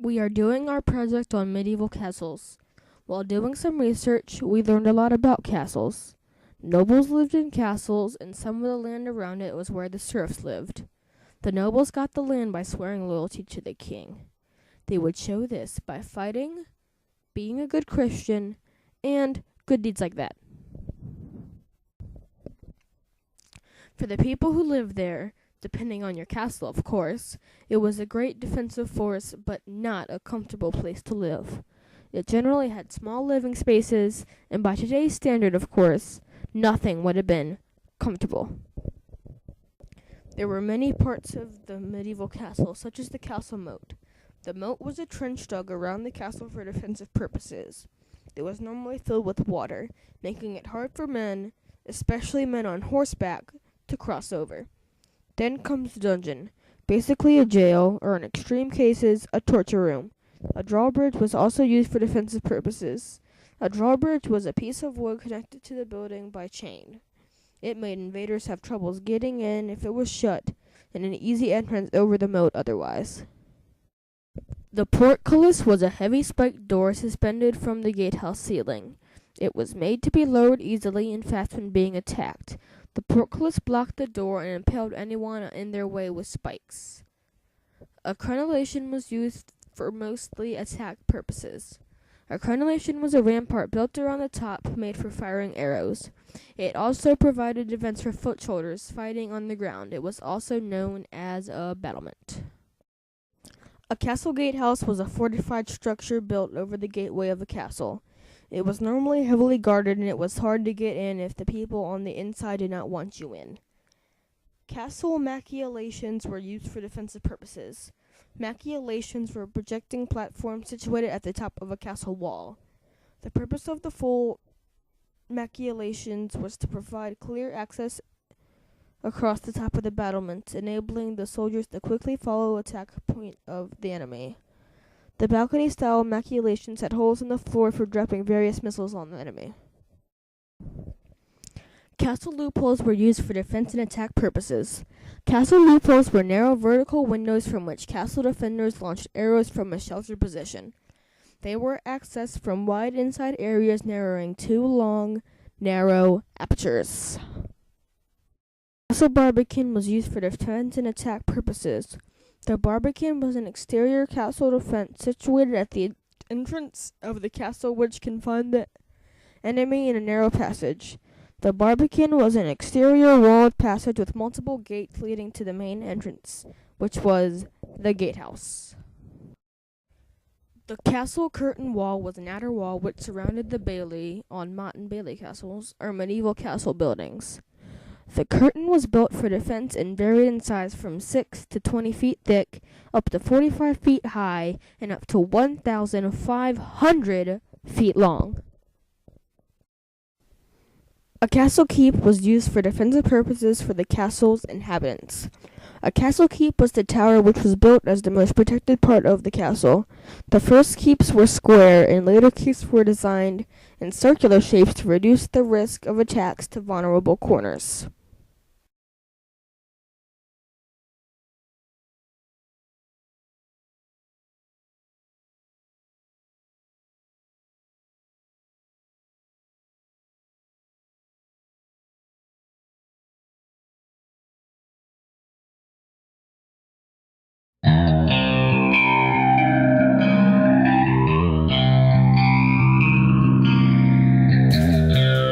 We are doing our project on medieval castles. While doing some research, we learned a lot about castles. Nobles lived in castles, and some of the land around it was where the serfs lived. The nobles got the land by swearing loyalty to the king. They would show this by fighting, being a good Christian, and good deeds like that. For the people who lived there, depending on your castle, of course, it was a great defensive force, but not a comfortable place to live. It generally had small living spaces, and by today's standard, of course, nothing would have been comfortable. There were many parts of the medieval castle, such as the castle moat. The moat was a trench dug around the castle for defensive purposes. It was normally filled with water, making it hard for men, especially men on horseback, to cross over. Then comes the dungeon, basically a jail, or in extreme cases, a torture room. A drawbridge was also used for defensive purposes. A drawbridge was a piece of wood connected to the building by chain. It made invaders have troubles getting in if it was shut, and an easy entrance over the moat otherwise. The portcullis was a heavy spiked door suspended from the gatehouse ceiling. It was made to be lowered easily and fast when being attacked. The portcullis blocked the door and impaled anyone in their way with spikes. A crenellation was used for mostly attack purposes. A crenellation was a rampart built around the top made for firing arrows. It also provided defense for foot soldiers fighting on the ground. It was also known as a battlement. A castle gatehouse was a fortified structure built over the gateway of a castle. It was normally heavily guarded, and it was hard to get in if the people on the inside did not want you in. Castle machicolations were used for defensive purposes. Machicolations were projecting platforms situated at the top of a castle wall. The purpose of the full machicolations was to provide clear access across the top of the battlements, enabling the soldiers to quickly follow attack point of the enemy. The balcony-style machicolations had holes in the floor for dropping various missiles on the enemy. Castle loopholes were used for defense and attack purposes. Castle loopholes were narrow vertical windows from which castle defenders launched arrows from a sheltered position. They were accessed from wide inside areas narrowing two long, narrow apertures. Castle barbican was used for defense and attack purposes. The barbican was an exterior castle defense situated at the entrance of the castle which confined the enemy in a narrow passage. The barbican was an exterior walled passage with multiple gates leading to the main entrance, which was the gatehouse. The castle curtain wall was an outer wall which surrounded the bailey on motte and bailey castles, or medieval castle buildings. The curtain was built for defense and varied in size from 6 to 20 feet thick, up to 45 feet high, and up to 1,500 feet long. A castle keep was used for defensive purposes for the castle's inhabitants. A castle keep was the tower which was built as the most protected part of the castle. The first keeps were square, and later keeps were designed in circular shapes to reduce the risk of attacks to vulnerable corners.